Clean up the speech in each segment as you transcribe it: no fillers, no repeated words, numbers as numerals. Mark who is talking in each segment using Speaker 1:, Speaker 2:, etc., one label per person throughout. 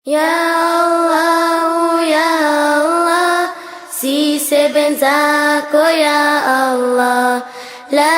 Speaker 1: Ya Allah, ya Allah, si seven zako ya Allah, la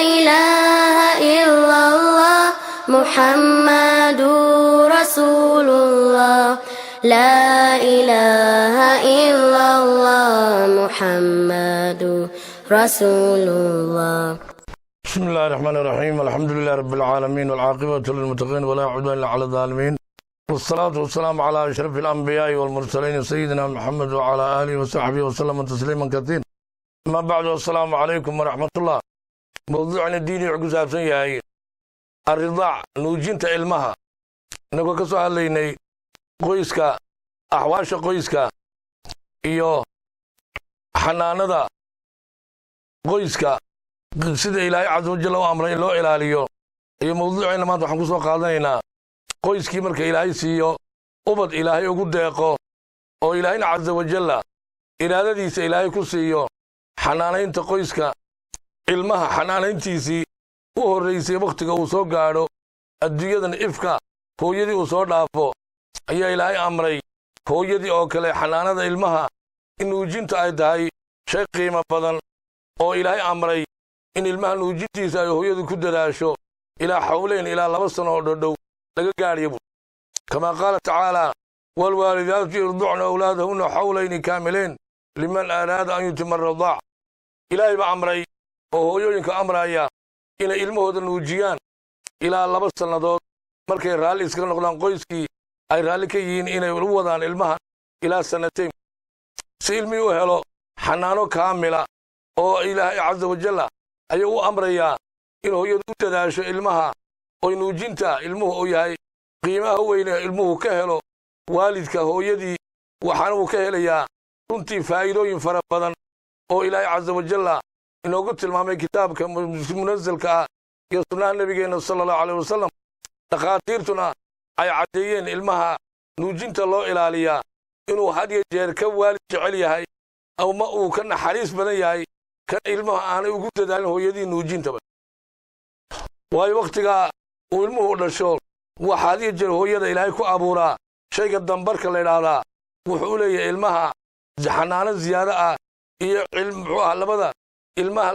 Speaker 1: ilaha illallah, Muhammadur Rasulullah, la ilaha illallah, Muhammadur Rasulullah.
Speaker 2: بسم الله الرحمن الرحيم الحمد لله رب العالمين والعاقبة للمتقين ولا عدوان إلا على الظالمين والصلاة والسلام على أشرف الأنبياء والمرسلين سيدنا محمد وعلى آله وصحبه وسلم تسليما كثيرا. ما بعد والسلام عليكم ورحمة الله. موضوعنا الديني عقوزاب سيئة الرضاع نوجينت علمها نقول كسوها ليني قويسكا أحواش قويسكا إيو حناندا قويسكا sida ilaahay cadu jalla wa amray loo ilaaliyo iyo mawduucina maanta waxaan ku soo qaadanaynaa qoyskii marka ilaahay siiyo ubad ilaahay ugu deeqo oo ilaahayna cadu wajalla iraadadiisa ilaahay ku siiyo xanaanaynta qoyska ilmaha xanaanayntiisii u horeysay waqtiga uu soo gaadho adduunyadan ifka hooyadii uu soo dhaafo ayaa ilaahay amray hooyadii oo kale xanaanada ilmaha in nuujinta ay tahay shay qiimo badan oo ilaahay amray in ilmaha nuujintiisa ay hooyadu ku dadaasho ilaa xawleyn ilaa 2 sano oo dhow laga gaariyo kama qaala tacaala wal waalidaatu yurdu'na awlaadahunna xawleyn kaamilayn liman araada an yutimma ar-ridaa ilaahay ba amray oo hooyooyinka amraya in ilmahooda nuujiyaan ilaa 2 sanadood markay raali iska noqdaan qoyskii ay raali ka yihiin inay u wadaan ilmaha ilaa sanateen si ilmihu helo xanaano kaamila oo ilaahay azza wa jalla ayuu u amrayaa in hooyadu u dadaasho ilmaha oo nuujinta ilmuhu oo yahay qiimaha weyn ee ilmuhu ka helo waalidka hooyadii waxaan uu ka helayaa runtii faa'iidooyin fara badan oo ilaahay azza wa jalla inoogu tilmaamay kitaabka munazzalka iyo sunnada nabigeena sallallahu alayhi wasallam dhaqaatiirtuna ay cadeeyeen ilmaha nuujinta loo ilaaliyaa inuu had iyo jeer ka waalid jecel yahay ama uu ka naxariis badan yahay kan ilmaha aanay ugu dadaalin hooyadii nuujinta waayo waqtiga uu ilmuhu dhasho waxa hadii jeer hooyada ilaahay ku abuuraa shayga dambarka la yiraahdaa wuxuu leeyahay ilmaha xanaano ziyaado ah iyo cilmu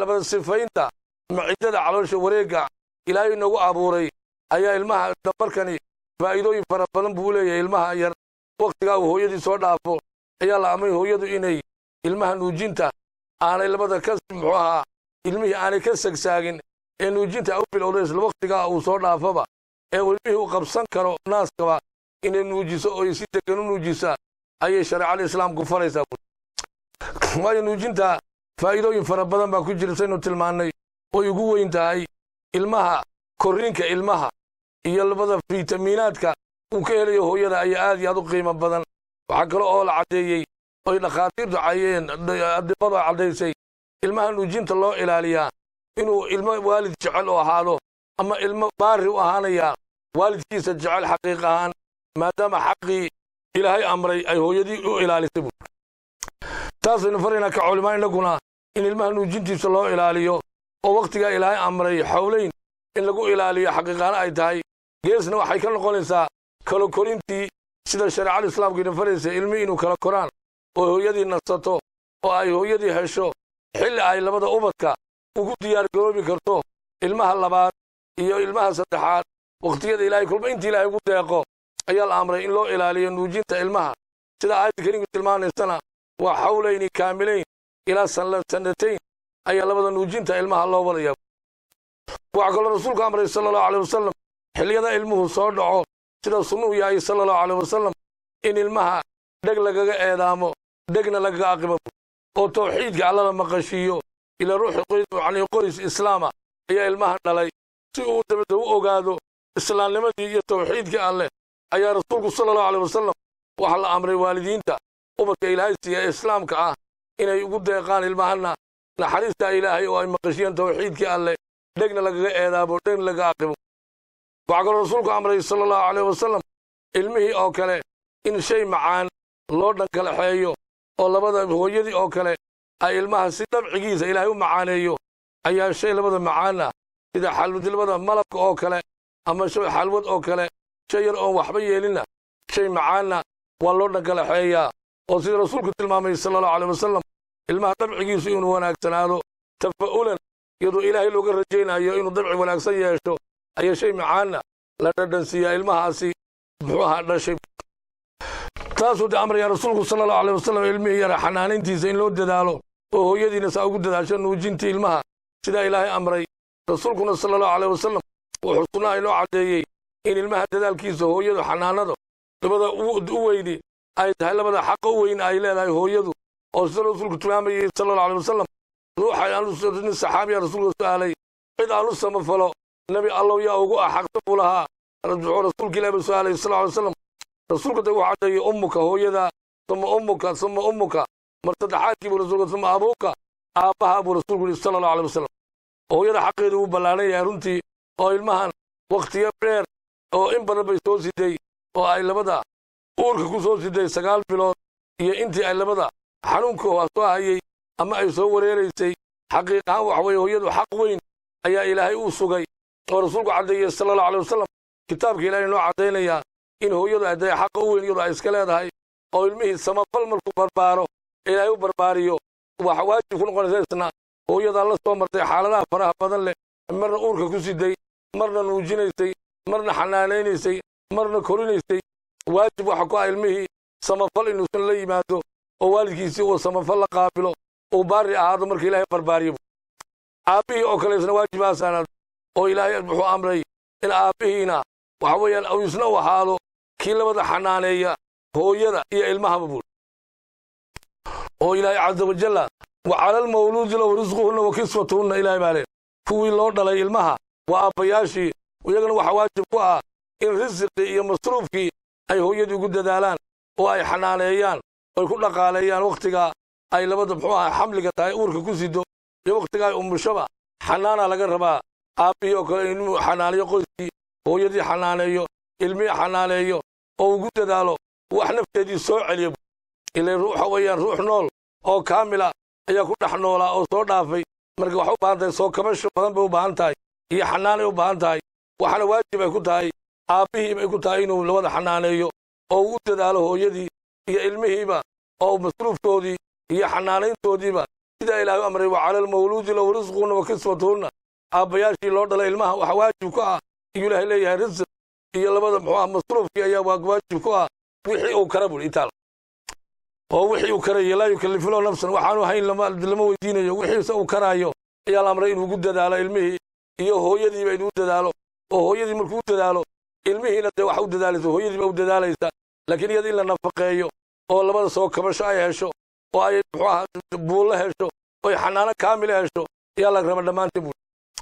Speaker 2: labada sifaynta macidada caloosha wareega ilaahay nagu abuuray ayaa ilmaha dambarkani faa'iidooyin fara badan buu leeyahay ilmaha yar waqtiga uu hooyadii soo dhaafo ayaa la amray hooyadu inay ilmaha nuujinta aanay labada ka ilmihii aanay ka sagsaagin ee nuujinta u bilowday isla waqtiga uu soo dhaafaba ee ilmihii uu qabsan karo naaskaba inay nuujiso oo si degan u nuujisa ayay shariicada islaamku faraysaa waayo nuujinta faa'iidooyin fara badan baa ku jira saynu tilmaanay oo ugu weyn tahay ilmaha korriinka ilmaha iyo labada fiitamiinaadka uu ka helayo hooyada ayaa aad iyo aad u qiimo badan waxa kale oo la cadeeyay oo dhaqaatiirtu caayeen adibada cadeysay ilmaha nuujinta loo ilaaliyaa inuu ilmo waalid jecel oo ahaado ama ilmo baari u ahaanaya waalidkiisa jecel xaqiiq ahaan maadaama xaqii ilaahay amray ay hooyadii u ilaalisay taasina farina ka culimaa inaguna in ilmaha nuujintiisa loo ilaaliyo oo waqtiga ilaahay amray xawleyn in lagu ilaaliyo xaqiiqana ay tahay geesna waxay ka noqonaysaa kala korintii sida shariicada islaamku ina faraysa ilmi inuu kala koraan oo hooyadii nasato oo ay hooyadii hesho xilli ay labada ubadka ugu diyaar garoobi karto ilmaha labaad iyo ilmaha saddexaad waqtiyada ilaahay kulba intii ilaahay ugu deeqo ayaa la amray in loo ilaaliyo nuujinta ilmaha sida aayadda kariimka tilmaamaysana waa xawlayni kaamilayn ilaa sanatayn ayaa labada nuujinta ilmaha loo wadayaa waxa kaloo rasuulku amray sallallahu alayhi wasallam xilliyada ilmuhu soo dhaco sida sunnuhu yahay sallallahu alayhi wasallam in ilmaha dheg lagaga eedaamo degna laga aqimo oo tawxiidka alla maqashiyo ila ruuxi qoys islaama ayaa ilmaha dhalay si uu dabada u ogaado islaamnimadii iyo tawxiidka alle ayaa rasuulku sallallahu alayhi wasallam waxa la amray waalidiinta ubadka ilaahay siiya islaamka ah inay ugu deeqaan ilmahana naxariista ilaahay oo ay maqashiyaan tawxiidka alle degna lagaga eedaamo degna laga aqimo waxa kaloo rasuulku amray sallallahu alayhi wasallam ilmihii oo kale in shay macaan loo dhankala xeeyo oo labada hooyadii oo kale ay ilmaha si dabcigiisa ilaahay u macaaneeyo ayaa shay labada macaana sida xalwad labada malabka oo kale ama shay xalwad oo kale shay yar oo waxba yeelina shay macaana waa loo dhagalaxeeyaa oo sida rasuulku tilmaamay sallallahu alayhi wasallam ilmaha dabcigiisu inuu wanaagsanaado tafa'ulan iyadoo ilaahay looga rajaynayo inuu dabci wanaagsan yeesho ayaa shay macaana la dhadhansiiyaa ilmahaasi muxuu ahaa dhashay taasuu amraya rasuulku sallallahu alayhi wasallam ilmihii yara xanaanintiisa in loo dadaalo oo hooyadiina saa ugu dadaasho nuujintii ilmaha sida ilaahay amray rasuulkuna sallallahu alayhi wasallam wuxuu sunnah inoo caddeeyey in ilmaha dadaalkiisa hooyadu xanaanado labada u weyni ay tahay labada xaq u weyn ay leedahay hooyadu oo sida rasuulku tilmaamayay sallallahu alayhi wasallam ruuxa nin saxaabiya rasuulku su'aalay cid aanu samafalo nabi allow yaa ugu xaqta buu lahaa rasuulka ilaahay su'aalay sallallahu alayhi wasallam rasuulku wuxuu caddeeyey ummuka hooyada ثم أمك مرتدحاتك برسولك ثم أبوك أباها برسولك صلى الله عليه وسلم oo yada xaqeedu u balaanay runtii oo ilmahan waqtiga dheer oo in badan bay soo siday oo ay labada uurka ku soo siday 9 bilood iyo intii ay labada xanuunka oo soo hayay ama ay soo wareereysay xaqiiqan wax way hooyadu xaq weyn ayaa ilaahay u sugay oo rasuulku cadeeyay sallallahu alayhi wasallam kitaabka ilaahay noo cadeynaya in hooyadu ay xaq weyn iyadu ay iska leedahay oo ilmihii samafal markuu barbaaro ilaahay u barbaariyo wax waajib ku noqonaysa hooyada la soo martay xaaladaha faraha badan leh marna uurka ku siday marna nuujinaysay marna xanaaneynaysay marna korinaysay waajib waxa ku ilmihii samafal inuu san la yimaado oo waalidkiisii uu samafal la qaabilo oo baari ahaado markii ilaahay barbaariyo aabihii oo kale isna waajibaasana oo ilaahay wuxuu amray in aabihiina waxa weeyaan uu isna u ahaado kii labada xanaaneeya hooyada iyo ilmaha buu oo ilaahay azza wa jalla وعلى المولود له رزقهن وكسوتهن إلى بالين كوي لو دلay ilmaha waa abayaashii iyagana waxa waajib ku ah in rizqi iyo masruufki ay hooyadu ugu dadaalaan oo ay xanaaneeyaan oo ku dhaqaaleeyaan waqtiga ay labada muxuu ah xamliga tahay uurka ku sido iyo waqtiga ay umushaba xanaana laga rabaa aabiyo kale inuu xanaaniyo qoyskii hooyadii xanaaneeyo ilmihi xanaaneeyo oo ugu dadaalo wax nafteedii soo celiyo ilaa ruuxa weeyaan ruux nool oo kaamila ayaa ku dhaxnoolaa oo soo dhaafay marka wax u baahan tahay soo kabasho badan bay u baahan tahay iyo xanaan ay u baahan tahay waxana waajib ay ku tahay aabihii bay ku tahay inuu labada xanaaneeyo oo uu dadaalo hooyadii iyo ilmihiiba oo masruufkoodii iyo xanaanayntoodiiba sida ilaahay u amray wa calal mawluudi lahu rizquhunna wa kiswatuhunna aabayaashii loo dhalay ilmaha waxa waajib ku ah inuu ilaahay leeyahay rizq iyo labada muxuu ah masruufkii ayaa waajib ku ah wixii uu kara bul itaal oo wixii uu karayo la yukallifu lahu nafsan waxaanu hayn lama weydiinayo wixii uu karayo ayaa la amray inuu dadaalo ilmihii iyo hooyadiiba inuu dadaalo oo hooyadii markuu dadaalo ilmihiina de wax u dadaalayso hooyadiiba u dadaalaysa laakiin iyada in la nafaqeeyo oo labada soo kabasho ay hesho oo ay buulo hesho oo ay xanaano kaamil hesho ayaa la raba dhammaantiin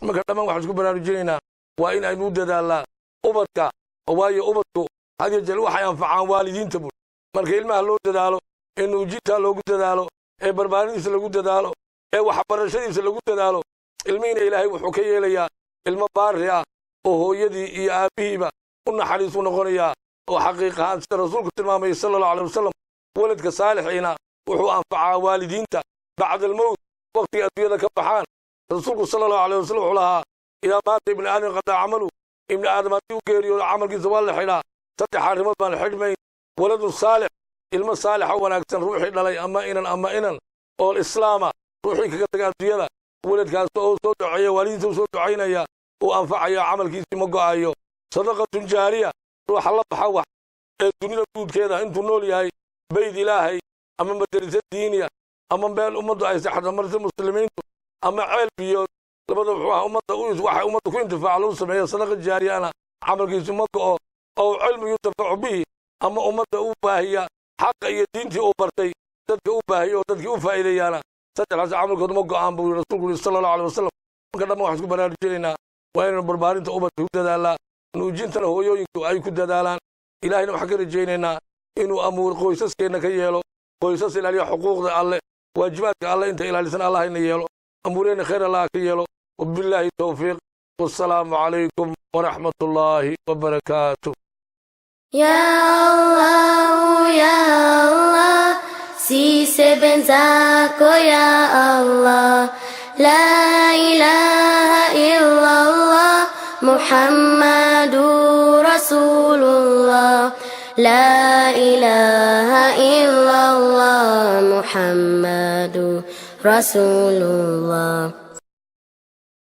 Speaker 2: marka dhammaan waxaan isku baraarujinaynaa waa in aynu dadaalnaa ubadka waayo ubadku hadiyo jeel waxay anfacaan waalidiinta buu marka ilmaha loo dadaalo inuu jita loogu dadaalo ee barbaarintiisa lagu dadaalo ee waxbarashadiisa lagu dadaalo ilmihiina ilaahay wuxuu ka yeelayaa ilmo baari ah oo hooyadii iyo aabihiiba u naxariis u noqonayaa oo xaqiiqahaan sida rasuulku tilmaamay sallallahu alayhi wasallam waladka saalixiina wuxuu anfacaa waalidiinta bacda almowt waqtiga adduunyada ka baxaan rasuulku sallallahu alayhi wasallam wuxuu lahaa idaa maata ibni aadam qadaa camalu ibni aadam haddii u geeriyoodo camalkiisa waa la xidhaa 3 arrimood baan xidhmayn waladun saalix ilma saalixa wanaagsan ruuxii dhalay ama inan oo islaama ruuxii kaga tagay adduunyada waladkaas oo soo duceeya waalidiinta soo duceynaya oo anfacaya camalkiisa ma go'ayo sadaqatun jaariya ruuxa la baxa wax ee dunida guudkeeda intuu nool yahay bayd ilaahay ama madrasa diiniya ama meel ummaddu ay saxda martay muslimiintu ama ceel biyo labada wuxuu ummadda waxa ummaddu ku intifaac loo sameeyo sadaqa jaariyana camalkiisa ma go'o oo cilmi yutafacu bihi ama ummadda u baahiya حق يدينتي أو برتي تدك أو باهي أو تدك أو فائديانا سجل حسن عمل كده مقع عن بقول رسول صلى الله عليه وسلم كده ما حسب برنامج جينا وين بربارين تأوبة هدا دالا نوجين تنا هو يوينكو أي كده دالان إلهي نحكي رجينا إنه أمور قويسس كنا كيالو قويسس إلى حقوق الله واجبات الله أنت إلى لسان الله إنه يالو أمورين خير الله كيالو وبالله التوفيق والسلام عليكم ورحمة الله وبركاته
Speaker 1: Ya Allah, Ya Allah, si sebenzaku Ya Allah, La ilaha illallah, Muhammadur Rasulullah, لا إله إلا الله محمد رسول الله.